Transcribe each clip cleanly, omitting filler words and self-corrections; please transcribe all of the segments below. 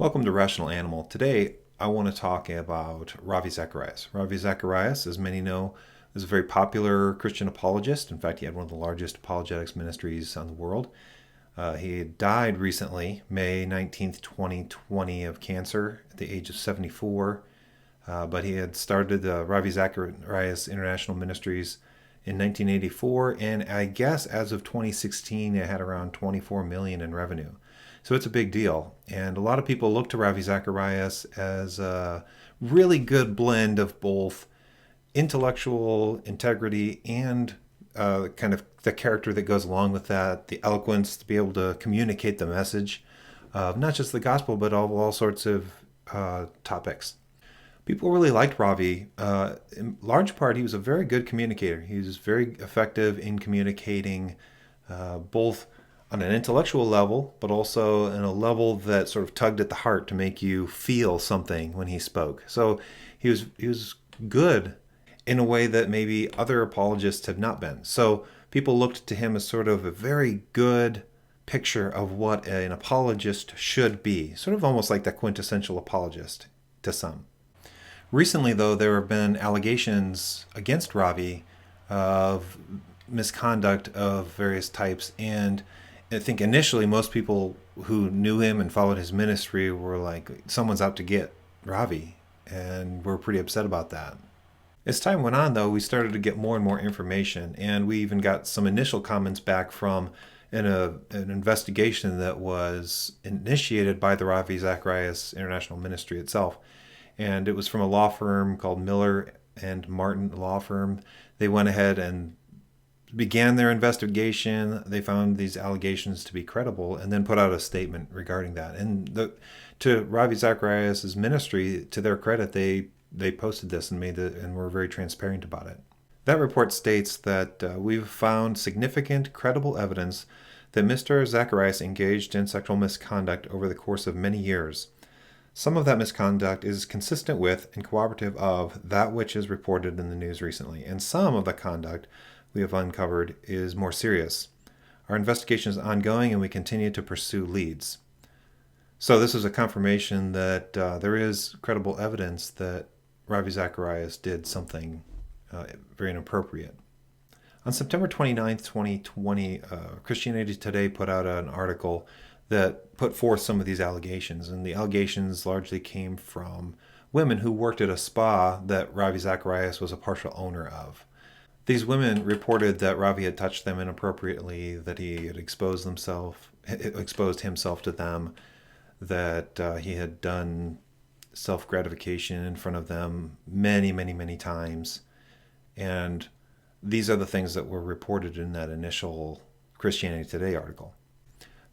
Welcome to Rational Animal. Today, I want to talk about Ravi Zacharias. Ravi Zacharias, as many know, is a very popular Christian apologist. In fact, he had one of the largest apologetics ministries in the world. He died recently, May 19th, 2020, of cancer at the age of 74. But he had started the Ravi Zacharias International Ministries in 1984, and I guess as of 2016, it had around 24 million in revenue. So it's a big deal. And a lot of people look to Ravi Zacharias as a really good blend of both intellectual integrity and kind of the character that goes along with that, the eloquence to be able to communicate the message of not just the gospel, but all sorts of topics. People really liked Ravi. In large part, he was a very good communicator. He was very effective in communicating both on an intellectual level, but also in a level that sort of tugged at the heart to make you feel something when he spoke. So he was good in a way that maybe other apologists have not been. So people looked to him as sort of a very good picture of what an apologist should be, sort of almost like the quintessential apologist to some. Recently, though, there have been allegations against Ravi of misconduct of various types, and I think initially most people who knew him and followed his ministry were like, someone's out to get Ravi, and we're pretty upset about that. As time went on, though, we started to get more and more information, and we even got some initial comments back from an investigation that was initiated by the Ravi Zacharias International Ministry itself. And it was from a law firm called Miller and Martin Law Firm. They went ahead and began their investigation. They found these allegations to be credible and then put out a statement regarding that. And to Ravi Zacharias' ministry, to their credit, they posted this and were very transparent about it. That report states that we've found significant credible evidence that Mr. Zacharias engaged in sexual misconduct over the course of many years. Some of that misconduct is consistent with and cooperative of that which is reported in the news recently, and some of the conduct we have uncovered is more serious. Our investigation is ongoing and we continue to pursue leads. So this is a confirmation that there is credible evidence that Ravi Zacharias did something very inappropriate. On September 29th, 2020, Christianity Today put out an article that put forth some of these allegations, and the allegations largely came from women who worked at a spa that Ravi Zacharias was a partial owner of. These women reported that Ravi had touched them inappropriately, that he had exposed himself to them, that he had done self-gratification in front of them many, many, many times. And these are the things that were reported in that initial Christianity Today article.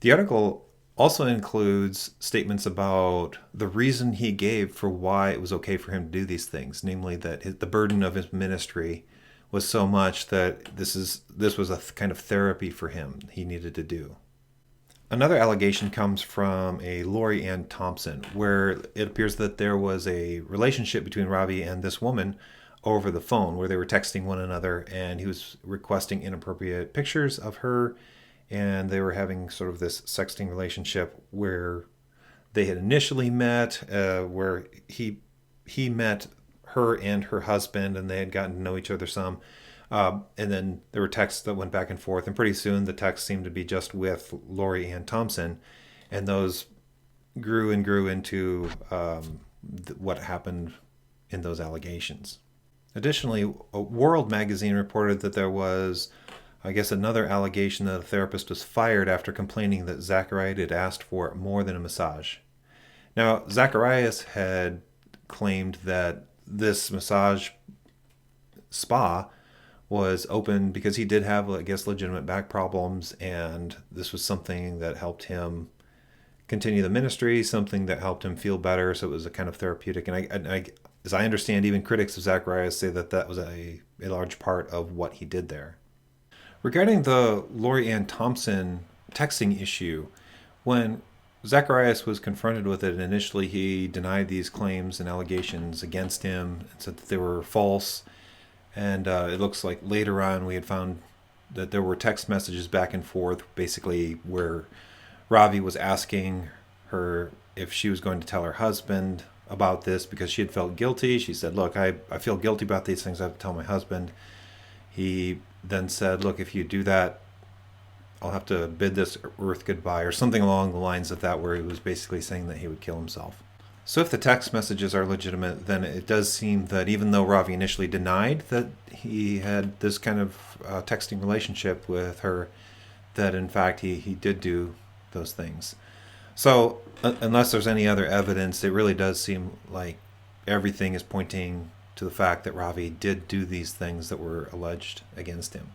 The article also includes statements about the reason he gave for why it was okay for him to do these things, namely that the burden of his ministry was so much that this was a kind of therapy for him he needed to do. Another allegation comes from a Lori Ann Thompson, where it appears that there was a relationship between Ravi and this woman over the phone, where they were texting one another, and he was requesting inappropriate pictures of her, and they were having sort of this sexting relationship where they had initially met, where he met her and her husband, and they had gotten to know each other some. And then there were texts that went back and forth, and pretty soon the text seemed to be just with Lori Ann Thompson, and those grew and grew into what happened in those allegations. Additionally, World magazine reported that there was, I guess, another allegation that a therapist was fired after complaining that Zacharias had asked for more than a massage. Now, Zacharias had claimed that this massage spa was open because he did have, I guess, legitimate back problems, and this was something that helped him continue the ministry, something that helped him feel better, so it was a kind of therapeutic. And I as I understand, even critics of Zacharias say that that was a large part of what he did there. Regarding the Lori Ann Thompson texting issue, when Zacharias was confronted with it, initially he denied these claims and allegations against him and said that they were false. And it looks like later on we had found that there were text messages back and forth, basically where Ravi was asking her if she was going to tell her husband about this because she had felt guilty. She said, look, I feel guilty about these things. I have to tell my husband. He then said, look, if you do that, I'll have to bid this earth goodbye, or something along the lines of that, where he was basically saying that he would kill himself. So if the text messages are legitimate, then it does seem that even though Ravi initially denied that he had this kind of texting relationship with her, that in fact he did do those things. So unless there's any other evidence, it really does seem like everything is pointing to the fact that Ravi did do these things that were alleged against him.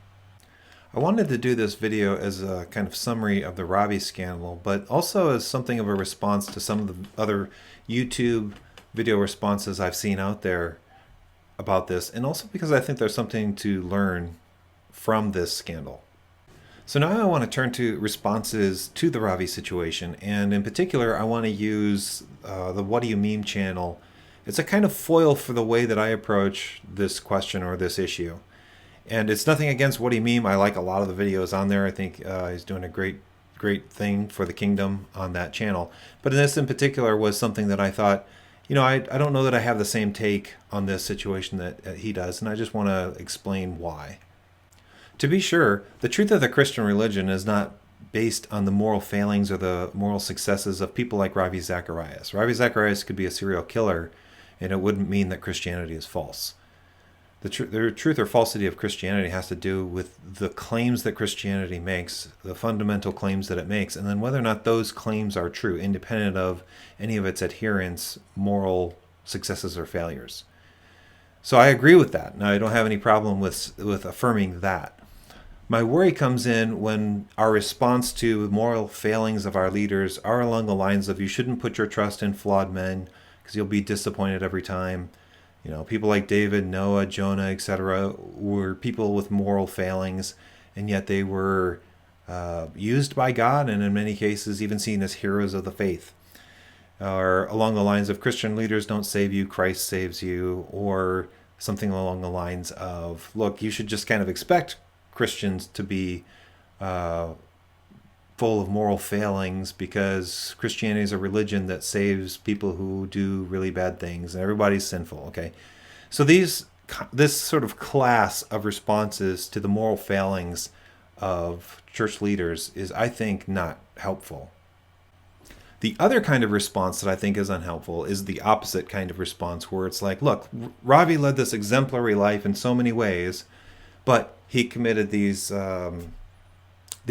I wanted to do this video as a kind of summary of the Ravi scandal, but also as something of a response to some of the other YouTube video responses I've seen out there about this, and also because I think there's something to learn from this scandal. So now I want to turn to responses to the Ravi situation, and in particular I want to use the Whaddo You Meme channel. It's a kind of foil for the way that I approach this question or this issue. And it's nothing against Whaddo You Meme. I like a lot of the videos on there. I think he's doing a great thing for the kingdom on that channel. But this in particular was something that I thought, I don't know that I have the same take on this situation that he does, and I just want to explain why. To be sure, the truth of the Christian religion is not based on the moral failings or the moral successes of people like Ravi Zacharias. Ravi Zacharias could be a serial killer, and it wouldn't mean that Christianity is false. The truth or falsity of Christianity has to do with the claims that Christianity makes, the fundamental claims that it makes, and then whether or not those claims are true, independent of any of its adherents' moral successes or failures. So I agree with that. Now, I don't have any problem with affirming that. My worry comes in when our response to moral failings of our leaders are along the lines of, you shouldn't put your trust in flawed men because you'll be disappointed every time. People like David, Noah, Jonah, etc. were people with moral failings, and yet they were used by God, and in many cases even seen as heroes of the faith. Or along the lines of, Christian leaders don't save you, Christ saves you, or something along the lines of, look, you should just kind of expect Christians to be full of moral failings because Christianity is a religion that saves people who do really bad things and everybody's sinful. Okay, so this sort of class of responses to the moral failings of church leaders is, I think, not helpful. The other kind of response that I think is unhelpful is the opposite kind of response, where it's like, look, Ravi led this exemplary life in so many ways, but he committed these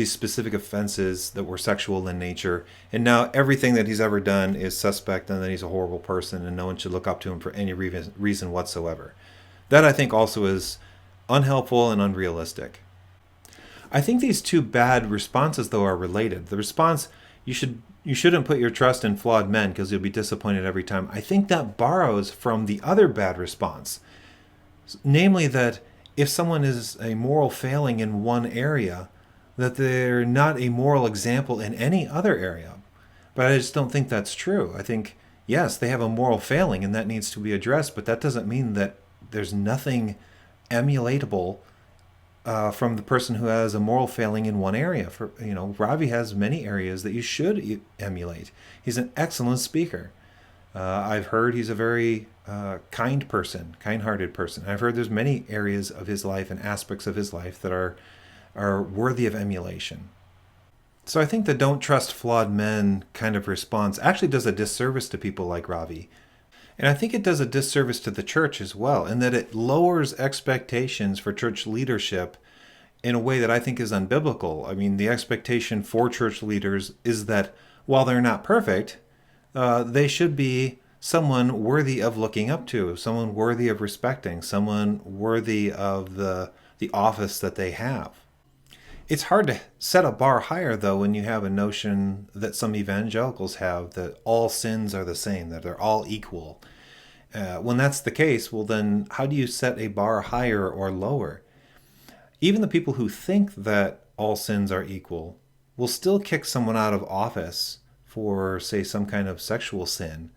specific offenses that were sexual in nature, and now everything that he's ever done is suspect, and that he's a horrible person and no one should look up to him for any reason whatsoever. That, I think, also is unhelpful and unrealistic. I think these two bad responses, though, are related. The response, you shouldn't put your trust in flawed men because you'll be disappointed every time, I think that borrows from the other bad response, namely that if someone is a moral failing in one area, that they're not a moral example in any other area. But I just don't think that's true. I think, yes, they have a moral failing and that needs to be addressed, but that doesn't mean that there's nothing emulatable from the person who has a moral failing in one area. Ravi has many areas that you should emulate. He's an excellent speaker. I've heard he's a very kind-hearted person. I've heard there's many areas of his life and aspects of his life that are worthy of emulation. So I think the don't trust flawed men kind of response actually does a disservice to people like Ravi. And I think it does a disservice to the church as well, in that it lowers expectations for church leadership in a way that I think is unbiblical. I mean, the expectation for church leaders is that while they're not perfect, they should be someone worthy of looking up to, someone worthy of respecting, someone worthy of the office that they have. It's hard to set a bar higher, though, when you have a notion that some evangelicals have that all sins are the same, that they're all equal. When that's the case, well then, how do you set a bar higher or lower? Even the people who think that all sins are equal will still kick someone out of office for, say, some kind of sexual sin,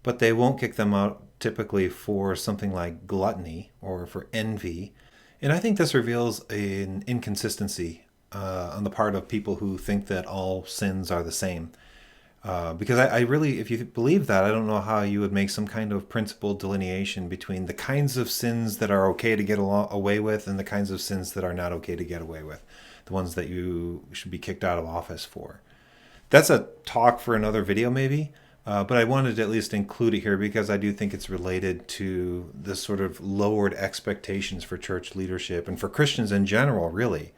but they won't kick them out typically for something like gluttony or for envy. And I think this reveals an inconsistency on the part of people who think that all sins are the same. Because I really, if you believe that, I don't know how you would make some kind of principled delineation between the kinds of sins that are okay to get away with and the kinds of sins that are not okay to get away with, the ones that you should be kicked out of office for. That's a talk for another video, maybe. But I wanted to at least include it here because I do think it's related to the sort of lowered expectations for church leadership and for Christians in general, really.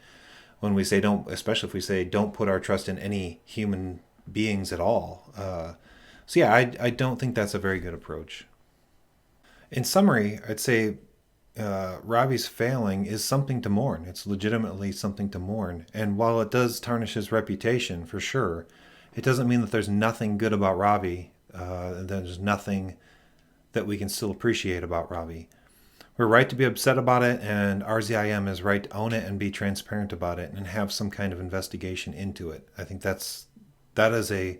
When we say don't, especially if we say don't put our trust in any human beings at all. So yeah, I don't think that's a very good approach. In summary, I'd say Ravi's failing is something to mourn. It's legitimately something to mourn. And while it does tarnish his reputation, for sure, it doesn't mean that there's nothing good about Ravi. There's nothing that we can still appreciate about Ravi. We're right to be upset about it, and RZIM is right to own it and be transparent about it and have some kind of investigation into it. I think that is a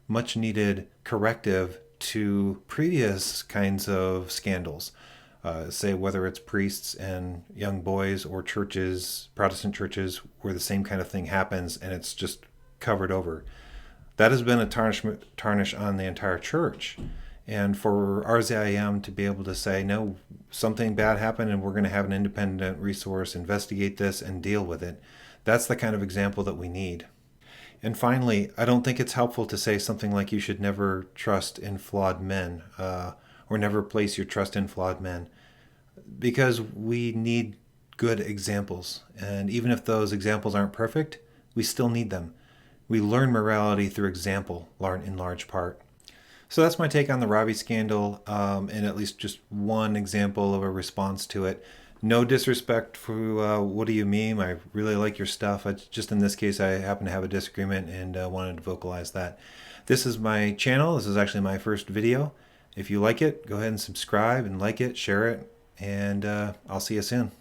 much needed corrective to previous kinds of scandals. Say whether it's priests and young boys or churches, Protestant churches, where the same kind of thing happens and it's just covered over. That has been a tarnish on the entire church. And for RZIM to be able to say, no, something bad happened and we're going to have an independent resource, investigate this and deal with it, that's the kind of example that we need. And finally, I don't think it's helpful to say something like you should never trust in flawed men or never place your trust in flawed men, because we need good examples. And even if those examples aren't perfect, we still need them. We learn morality through example in large part. So that's my take on the Ravi scandal, and at least just one example of a response to it. No disrespect for Whaddo You Meme. I really like your stuff. Just in this case, I happen to have a disagreement and wanted to vocalize that. This is my channel. This is actually my first video. If you like it, go ahead and subscribe and like it, share it, and I'll see you soon.